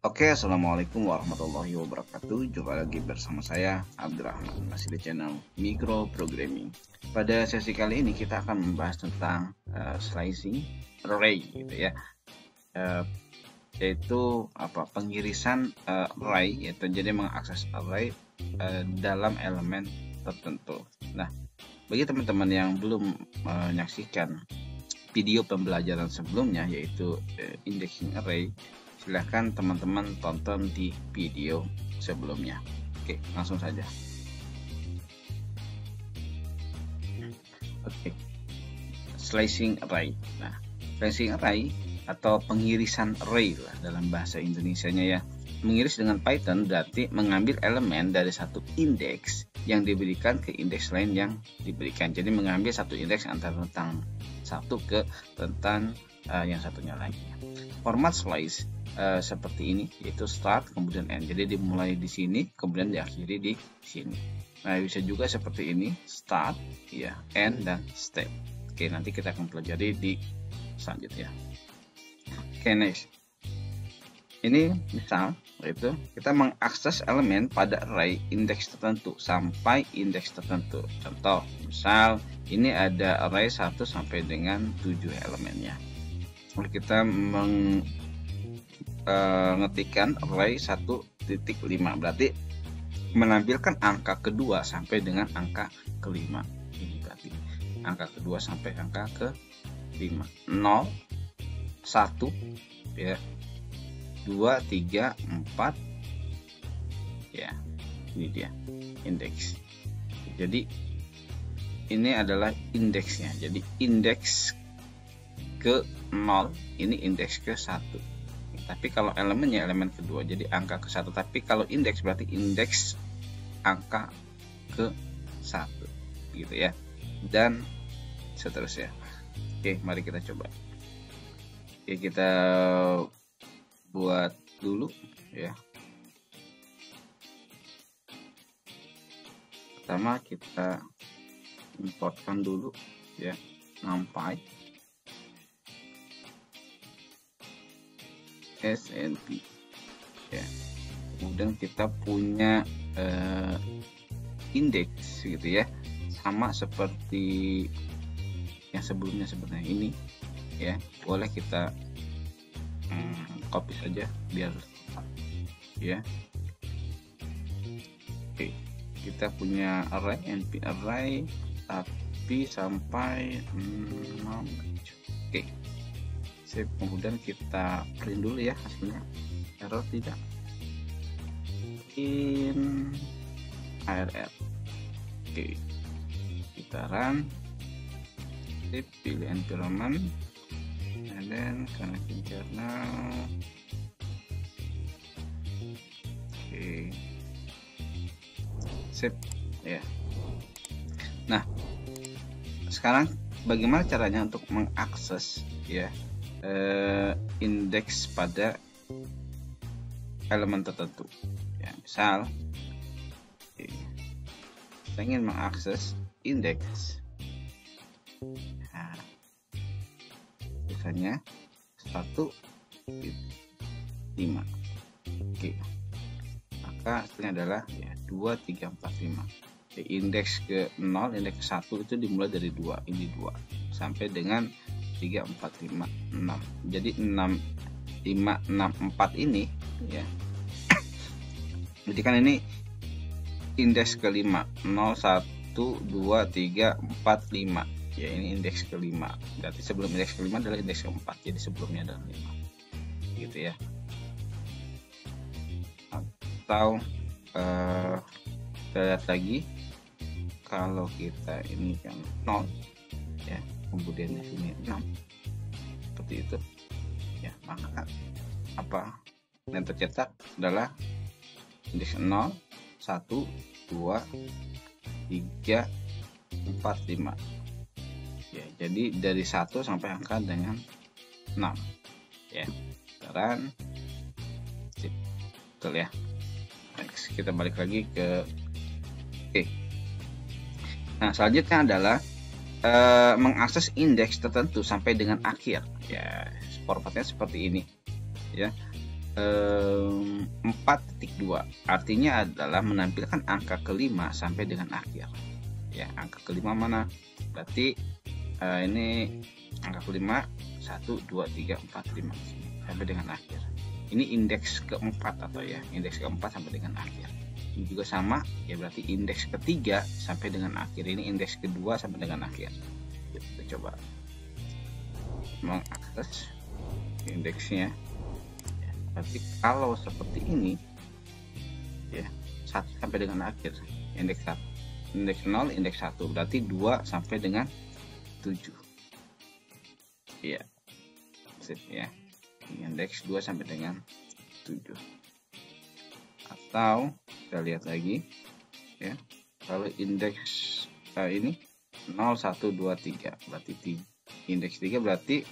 Assalamualaikum warahmatullahi wabarakatuh. Jumpa lagi bersama saya Abdurrahman, masih di channel Micro Programming. Pada sesi kali ini kita akan membahas tentang slicing array, gitu ya, yaitu pengirisan array, yaitu jadi mengakses array dalam elemen tertentu. Nah, bagi teman-teman yang belum menyaksikan video pembelajaran sebelumnya, yaitu indexing array, silahkan teman-teman tonton di video sebelumnya. Oke, langsung saja. Oke, slicing array. Nah, slicing array atau pengirisan array lah dalam bahasa Indonesianya ya. Mengiris dengan Python berarti mengambil elemen dari satu indeks yang diberikan ke indeks lain yang diberikan. Jadi mengambil satu indeks antara rentang satu ke rentang yang satunya lainnya. Format slice seperti ini, yaitu start kemudian end. Jadi dimulai di sini kemudian diakhiri di sini. Nah, bisa juga seperti ini, start ya, end dan step. Oke, nanti kita akan pelajari di selanjutnya. Oke, next. Ini misal yaitu kita mengakses elemen pada array indeks tertentu sampai indeks tertentu. Contoh, misal ini ada array 1 sampai dengan 7 elemennya. Lalu kita mengetikkan array 1.5, berarti menampilkan angka kedua sampai dengan angka kelima. Ini berarti angka kedua sampai angka ke-5. 0, 1 ya, 2, 3, 4 ya, ini dia indeks. Jadi ini adalah indeksnya. Jadi indeks ke 0 ini indeks ke 1. Tapi kalau elemennya elemen kedua, jadi angka ke-1. Tapi kalau indeks berarti indeks angka ke-1, gitu ya, dan seterusnya. Oke, mari kita coba. Oke, kita buat dulu ya. Pertama kita importkan dulu ya NumPy SNP ya. Kemudian kita punya indeks gitu ya, sama seperti yang sebelumnya sebenarnya ini ya. Boleh kita copy saja biar ya. Oke, kita punya array np array tapi sampai 6. Oke, save. Kemudian kita print dulu ya hasilnya. Error tidak, in arr. Oke, kita run, save, pilih environment, and then connect internal. Oke, save ya. Nah, sekarang bagaimana caranya untuk mengakses ya indeks pada elemen tertentu ya. Misal kita ingin mengakses indeks, nah, biasanya 1, 5. Oke, maka hasilnya adalah ya 2, 3, 4, 5. Indeks ke 0, indeks ke 1 itu dimulai dari 2, ini 2 sampai dengan 3, 4, 5, 6. Jadi 6, 5, 6, 4 ini ya. Jadi kan ini indeks ke-5, 0, 1, 2, 3, 4, 5 ya. Ini indeks ke-5, berarti sebelum indeks ke-5 adalah indeks ke-4, jadi sebelumnya adalah 5, gitu ya. Atau kita lihat lagi, kalau kita ini kan 0 ya, kemudian di sini 6 seperti itu ya, maka yang tercetak adalah indeks 0, 1, 2, 3, 4, 5 ya. Jadi dari 1 sampai angka dengan 6 ya. Sekarang betul ya. Next, kita balik lagi ke Nah, selanjutnya adalah mengakses indeks tertentu sampai dengan akhir ya. Formatnya seperti ini ya. 4.2 artinya adalah menampilkan angka kelima sampai dengan akhir. Ya, angka kelima mana? Berarti ini angka kelima 1, 2, 3, 4, 5 sampai dengan akhir. Ini indeks keempat atau ya, indeks keempat sampai dengan akhir. Ini juga sama, ya berarti indeks ketiga sampai dengan akhir. Ini indeks kedua sampai dengan akhir. Kita coba mengakses indeksnya. Berarti kalau seperti ini, ya 1 sampai dengan akhir, indeks 1, indeks 0, indeks 1, berarti 2 sampai dengan 7. Iya, sip ya. Indeks 2 sampai dengan 7. Atau kita lihat lagi ya, kalau indeks ini 0, 1, 2, 3 berarti indeks 3 berarti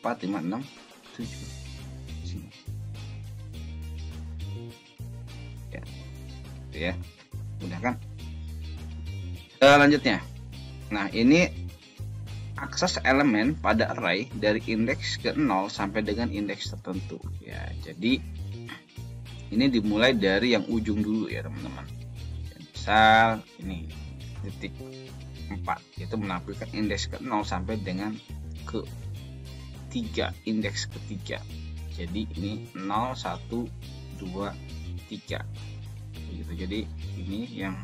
4, 5, 6, 7 sini. Ya, mudah kan? Selanjutnya, nah ini akses elemen pada array dari indeks ke 0 sampai dengan indeks tertentu. Ya, jadi ini dimulai dari yang ujung dulu ya teman-teman. Misal ini titik 4 itu menampilkan indeks ke 0 sampai dengan ke 3, indeks ketiga. Jadi ini 0, 1, 2, 3 gitu. Jadi ini yang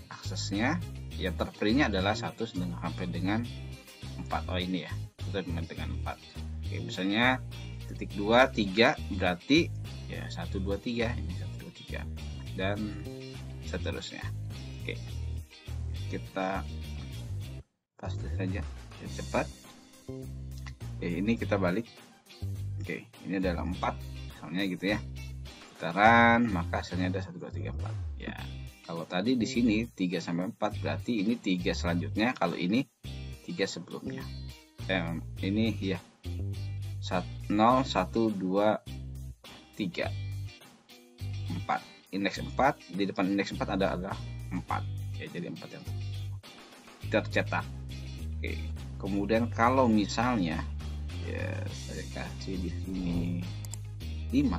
aksesnya ya terpilihnya adalah 1 sampai dengan 4. Oh ini ya, sudah dengan 4. Oke, misalnya titik 2, 3 berarti ya 1, 2, 3 ini 1, 2, 3 dan seterusnya. Oke, kita pasti saja ya, cepat. Oke, ini kita balik. Oke, ini adalah 4 misalnya gitu ya, putaran, maka hasilnya ada 1, 2, 3, 4 ya. Kalau tadi di sini 3 sampai 4 berarti ini 3 selanjutnya, kalau ini 3 sebelumnya. Ini ya 0, 1, 2, 3, 4. Indeks 4, di depan indeks 4 ada 4. Ya, jadi 4 yang tercetak. Oke. Kemudian kalau misalnya ya saya kasih di sini 5,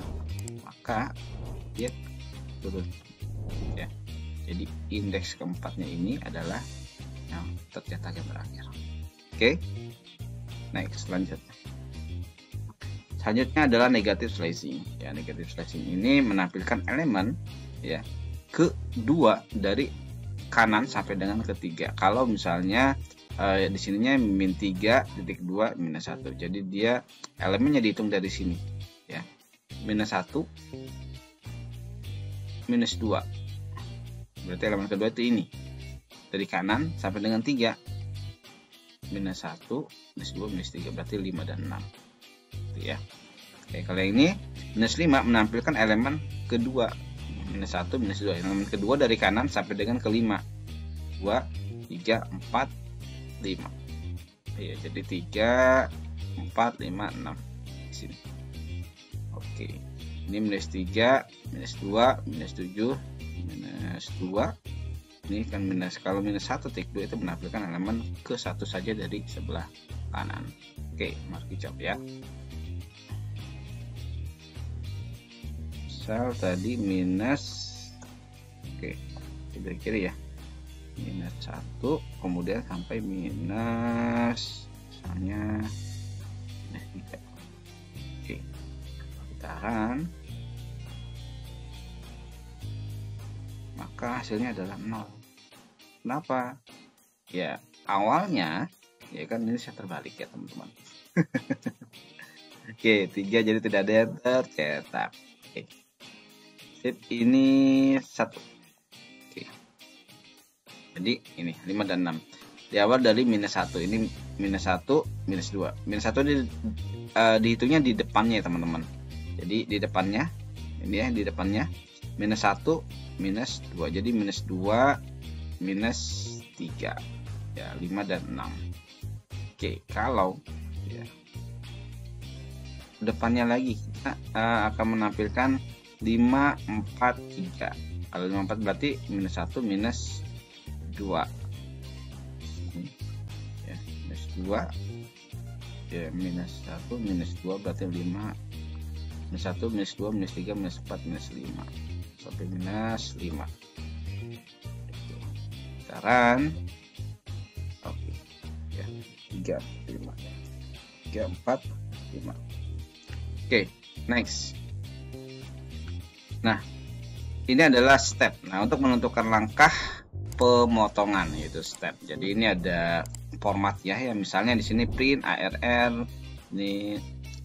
maka dia turun ya. Jadi indeks keempatnya ini adalah yang tercetak yang terakhir. Oke, next, selanjutnya adalah negative slicing. Ya, negative slicing ini menampilkan elemen ya kedua dari kanan sampai dengan ketiga. Kalau misalnya di sininya min 3.2 minus 1, jadi dia elemennya dihitung dari sini ya, minus 1 minus 2 berarti elemen kedua itu ini dari kanan sampai dengan 3, minus 1 minus 2 minus 3 berarti 5 dan 6 gitu ya. Oke, kalau ini minus 5 menampilkan elemen kedua, minus 1 minus 2 elemen kedua dari kanan sampai dengan ke 5, 2 3 4 5 ya, jadi 3 4 5 6 di sini. Oke, ini minus 3 minus 2 minus 7 minus 2, ini kan minus, kalau minus 1.2 itu menampilkan elemen ke satu saja dari sebelah kanan. Oke, mari coba ya. Misal tadi minus, oke, dari kiri ya, minus 1 kemudian sampai minus misalnya minus 3. Oke, putaran, maka hasilnya adalah 0. Kenapa? Ya, awalnya ya kan ini saya terbalik ya teman-teman. Oke, 3 jadi tidak ada yang tercetak. Oke, sip, ini 1. Oke, jadi ini 5 dan 6 di awal dari minus 1, ini minus 1 minus 2, minus 1 dihitungnya di depannya ya teman-teman. Jadi di depannya ini ya, di depannya minus 1 minus 2, jadi minus 2 minus 3 ya, 5 dan 6. Oke, kalau ya, depannya lagi kita akan menampilkan 5 4 3. Kalau 5 4 berarti minus 1 minus 2 ya, minus 2 ya, minus 1 minus 2 berarti 5 minus 1, minus 2, minus 3, minus 4, minus 5 sampai minus 5. Sekarang oke ya, 3, 5 ya. 3, 4, 5. Oke, next. Nah, ini adalah step. Nah, untuk menentukan langkah pemotongan yaitu step. Jadi ini ada format ya, misalnya di sini print ARR ini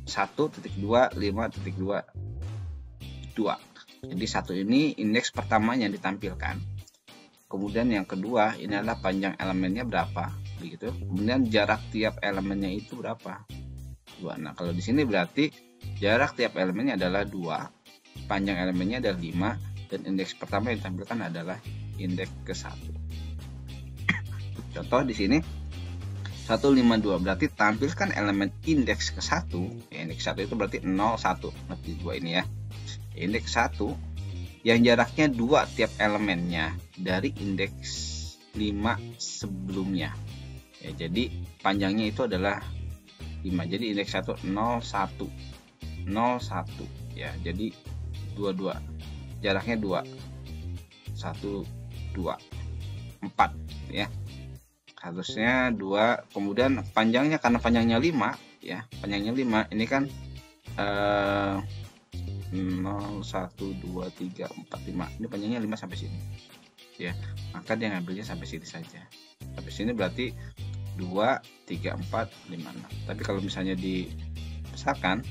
1.2 5.2 2. Jadi 1 ini indeks pertama yang ditampilkan. Kemudian yang kedua ini adalah panjang elemennya berapa, begitu. Kemudian jarak tiap elemennya itu berapa? 2. Nah, kalau di sini berarti jarak tiap elemennya adalah 2, panjang elemennya adalah 5, dan indeks pertama yang ditampilkan adalah indeks ke-1. Contoh di sini 152 berarti tampilkan elemen indeks ke-1. Ya, indeks 1 itu berarti 0 1. Berarti 2 ini ya. Indeks 1 yang jaraknya 2 tiap elemennya dari indeks 5 sebelumnya. Ya, jadi panjangnya itu adalah 5. Jadi indeks 1 0 1 0 1 ya. Jadi 22. Jaraknya 2 1 2 4 ya. Harusnya 2. Kemudian panjangnya, karena panjangnya 5 ya. Panjangnya 5 ini kan 0 1 2 3 4 5. Ini panjangnya 5 sampai sini. Ya, maka dia ngambilnya sampai sini saja. Sampai sini berarti 2 3 4 5 6. Tapi kalau misalnya dibesarkan,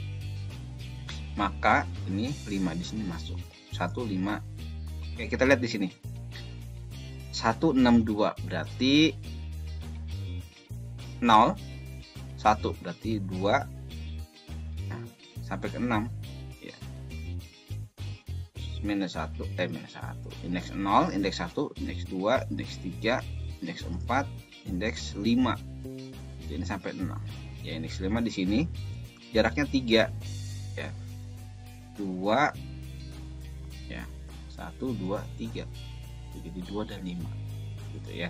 maka ini 5 di sini masuk. 1 5. Oke, kita lihat di sini. 162 berarti 0 1 berarti 2 sampai ke 6 ya. Minus 1 indeks 0, indeks 1, indeks 2, indeks 3, indeks 4, indeks 5. Jadi ini sampai 6 ya. Indeks 5 di sini jaraknya 3 ya. 2 ya, 1 2 3. Jadi 2 dan 5 gitu ya.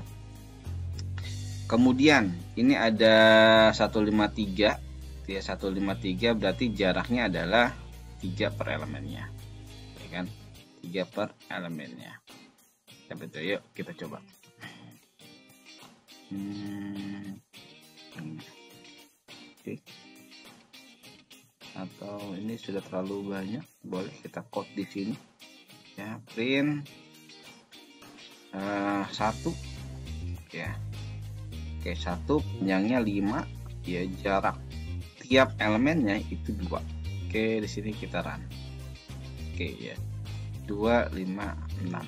Kemudian ini ada 153 ya. 153 berarti jaraknya adalah 3 per elemennya ya kan, 3 per elemennya. Betul, yuk kita coba. Oke. Atau ini sudah terlalu banyak, boleh kita code di sini ya. Print 1 ya. Oke, 1 panjangnya 5 ya, jarak tiap elemennya itu 2. Oke, di sini kita run. Oke ya, 2 5 6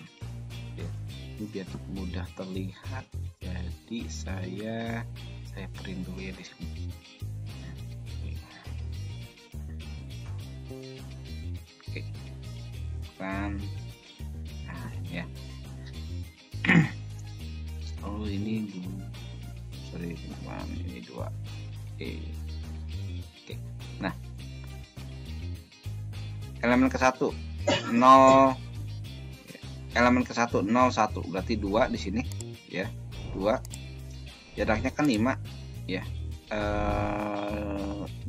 ya. Ini biar mudah terlihat, jadi saya print dulu ya di sini. Oke, kan ya. Oh, ini sorry teman, ini 2. Oke. Nah, elemen ke-1 0, elemen ke-1 0 1 berarti 2 di sini ya. 2 jaraknya kan 5 ya.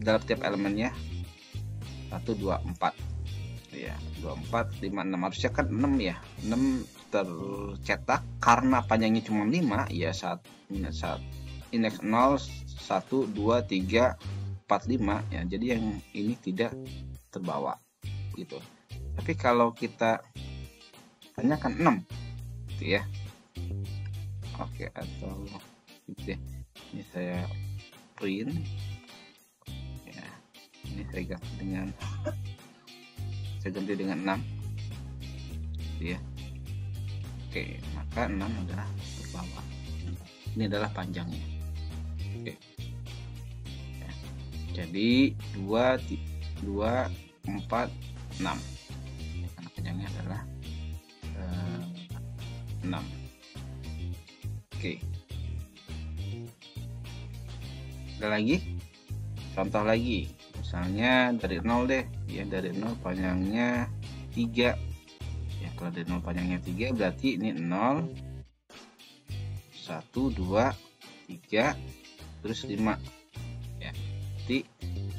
Dalam tiap elemennya 1 2 4 ya. 2 4 5 6, harusnya kan 6 ya. 6 tercetak karena panjangnya cuma 5 ya. 1 indeks 0 1 2 3 4 5 ya. Jadi yang ini tidak terbawa gitu. Tapi kalau kita tanyakan 6 gitu ya. Oke, atau gitu ya. Ini saya print ya. Ini saya ganti dengan 6 gitu ya. Oke, maka 6 adalah terbawa. Ini adalah panjangnya. Oke. Ya. Jadi 2 4 6. Karena panjangnya adalah 6. Oke. Ada lagi? Contoh lagi. Misalnya dari 0 deh. Ya, dari 0 panjangnya 3. Ya, kalau dari 0 panjangnya 3 berarti ini 0 1 2 3 terus 5. Ya. Berarti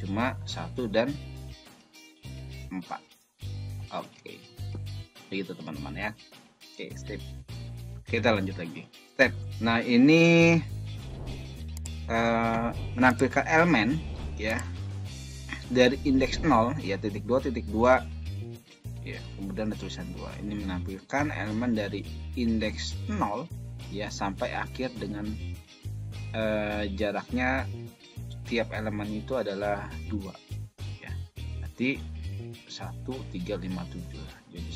cuma 1 dan 4. Oke, begitu teman-teman ya. Oke, step. Kita lanjut lagi. Step. Nah, ini menampilkan elemen ya dari indeks 0 ya, titik 2 ya, kemudian ada tulisan 2. Ini menampilkan elemen dari indeks 0 ya sampai akhir dengan jaraknya tiap elemen itu adalah 2 ya. Berarti 1 3 5 7. Jadi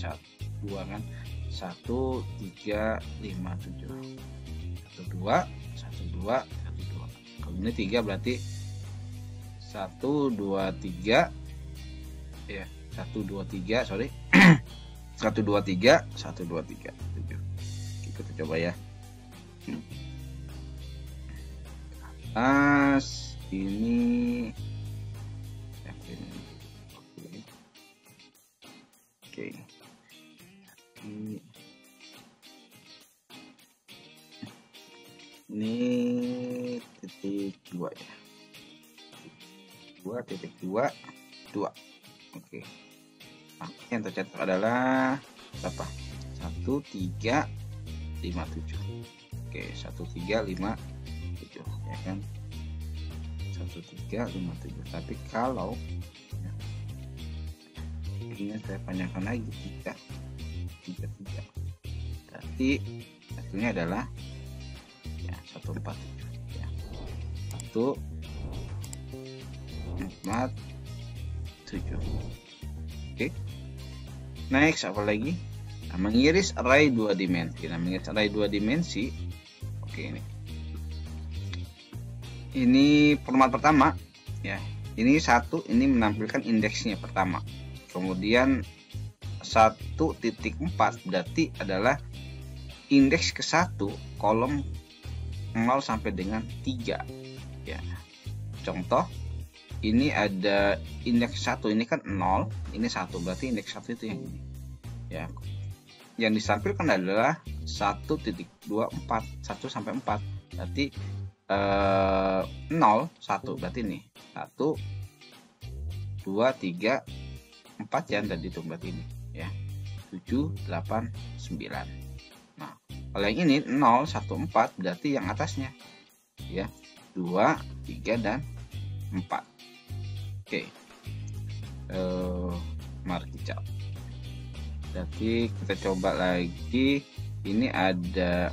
2 kan 1 3 5 7. 1 2 1 2 1 2. Kalau ini 3 berarti 1 2 3 ya, 1 2 3 sorry 1 2 3 1 2 3 7. Kita coba ya. Atas ini oke. Ini titik 2 ya. 2 titik 2 2. Oke. Nah, yang tercetak adalah berapa? 1 3 5 7. Oke, 1 3 5 7 ya kan. 1 3 5 7. Tapi kalau ya, ini saya panjangkan lagi 3 3 3. Berarti hasilnya adalah ya 1 4 7 ya. 1 4 7. Oke. Next apa lagi? Nah, mengiris array 2 dimensi. Nah, mengiris array 2 dimensi. Oke, ini format pertama ya. Ini 1, ini menampilkan indeksnya pertama. Kemudian 1.4 berarti adalah indeks ke-1 kolom 0 sampai dengan 3 ya. Contoh, ini ada indeks 1, ini kan 0, ini 1, berarti indeks 1 itu yang ini ya. Yang ditampilkan adalah 1.24 1 sampai 4 berarti 0 1 berarti ini 1 2 3 4 ya, tadi itu berarti ini ya 7 8 9. Nah, kalau yang ini 0 1 4 berarti yang atasnya ya 2 3 dan 4. Oke. Mari kita Jadi kita coba lagi. Ini ada,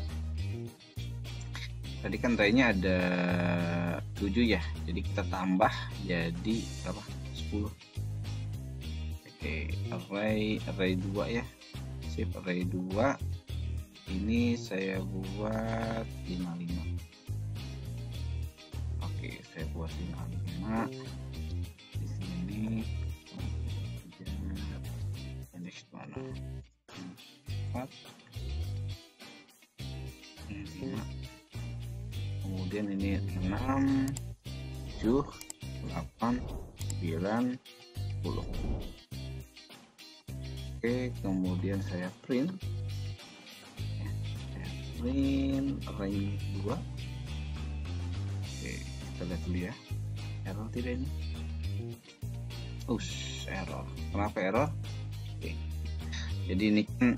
tadi kan array-nya ada 7 ya, jadi kita tambah jadi berapa? 10. Oke, array 2 ya. Sip, array 2 ini saya buat 55. Oke, saya buat 55 di sini. Indeks mana? 4 5. Kemudian ini 6 7 8 9 10. Oke, kemudian saya print ya, saya print array 2. Oke, kita lihat dulu ya, error tidak ini? Error. Kenapa error? Oke, jadi ini kan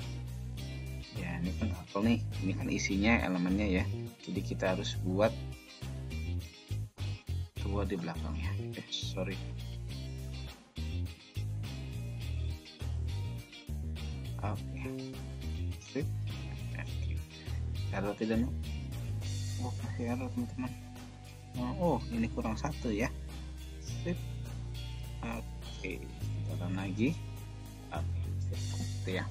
ya, ini kan apel nih, ini kan isinya elemennya ya, jadi kita harus buat 2 di belakangnya. Sorry. Oke. Sip. Oke. Error tidak nih? Oh, masih error teman-teman. Oh, ini kurang 1 ya. Sip. Oke, kita run lagi. Oke, ya.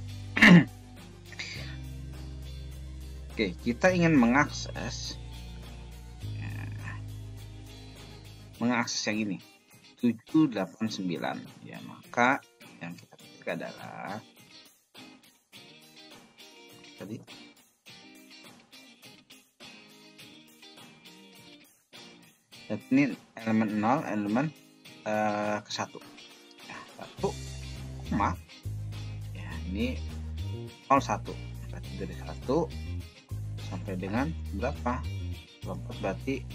Oke, kita ingin mengakses yang ini 789 ya, maka yang kita ketik adalah tadi ini elemen 0, elemen ke-1 ya, 1 koma ya, ini 01 berarti dari 1 sampai dengan berapa? 24 berarti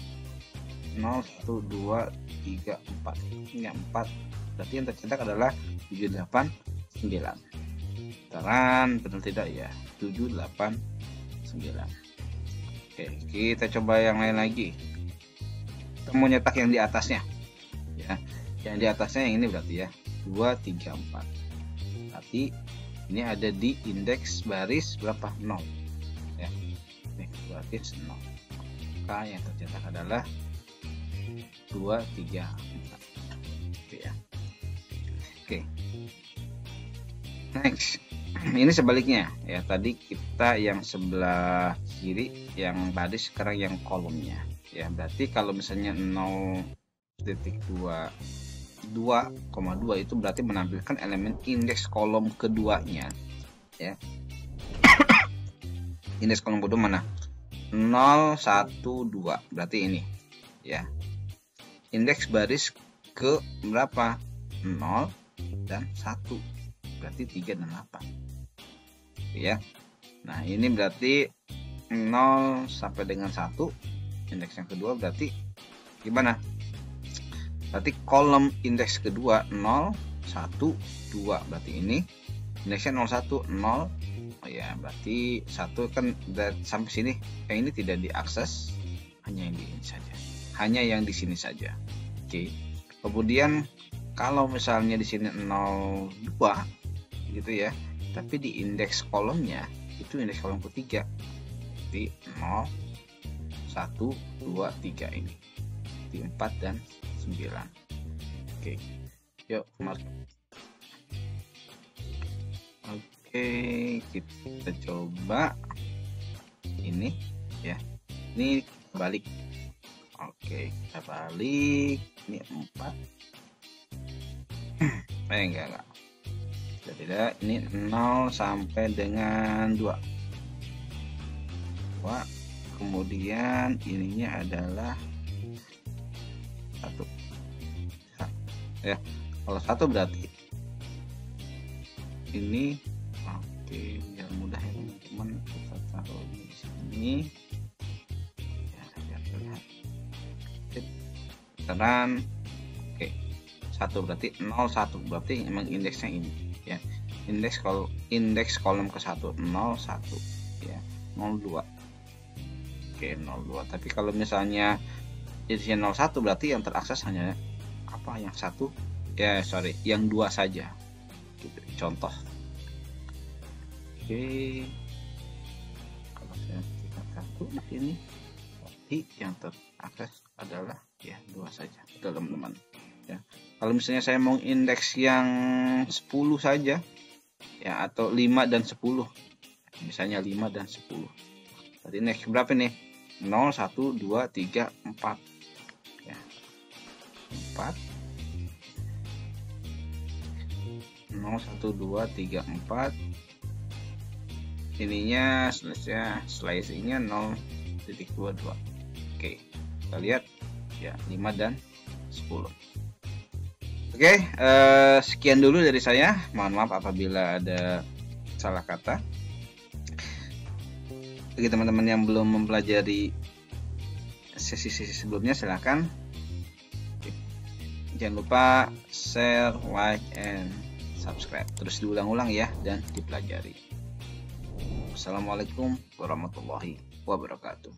0 1 2 3 4 ini 4 berarti yang tercetak adalah 789. Putaran benar tidak ya? 789. Oke, kita coba yang lain lagi. Kita mau nyetak yang di atasnya ya. Yang di atasnya yang ini berarti ya 234. Berarti ini ada di indeks baris berapa? 0 ya. Ini baris 0. Maka yang tercetak adalah 234. Oke ya. Oke. Next. Ini sebaliknya ya. Tadi kita yang sebelah kiri yang baris, sekarang yang kolomnya ya. Berarti kalau misalnya 0.2 2,2 itu berarti menampilkan elemen indeks kolom keduanya ya. Indeks kolom kedua mana? 0, 1, 2 berarti ini ya. Indeks baris ke berapa? 0 dan 1 berarti 3 dan 8 ya. Nah ini berarti 0 sampai dengan 1, indeks yang kedua berarti gimana? Berarti kolom indeks kedua 0, 1, 2 berarti ini indeksnya 0, 1, 0 ya, berarti 1 kan sampai sini. Yang ini tidak diakses, hanya yang di ini saja, hanya yang di sini saja. Oke. Kemudian kalau misalnya di sini 0, 2 gitu ya, tapi di indeks kolomnya itu indeks kolom ketiga di 0, 1, 2, 3 ini di 4 dan 9. Oke, yuk mari. Oke, kita coba ini ya. Ini balik. Oke, kita balik. Ini 4. Enggak. Tidak, ini 0 sampai dengan 2. Kemudian ininya adalah 1 ya. Kalau 1 berarti ini. Oke, biar mudah ya teman-teman, kita taruh di sini ya, biar terlihat. Beneran. Oke, 1 berarti 0, 1 berarti memang indeksnya ini ya. Indeks kolom ke 1 0, 1 ya, 02. Oke, 02. Tapi kalau misalnya isinya 01 berarti yang terakses hanya apa? Yang 1 ya, sorry, yang 2 saja gitu, contoh. Oke, kalau saya ketikkan 1 di sini berarti yang terakses adalah ya 2 saja, teman-teman ya. Kalau misalnya saya mau indeks yang 10 saja ya, atau 5 dan 10, misalnya 5 dan 10 berarti indeks berapa nih? 0, 1, 2, 3, 4 ya, 4 0, 1, 2, 3, 4 ininya slicingnya 0.22. Oke, kita lihat ya 5 dan 10. Oke, sekian dulu dari saya. Mohon maaf apabila ada salah kata. Bagi teman-teman yang belum mempelajari sesi-sesi sebelumnya, silahkan jangan lupa share, like, and subscribe. Terus diulang-ulang ya dan dipelajari. Assalamualaikum warahmatullahi wabarakatuh.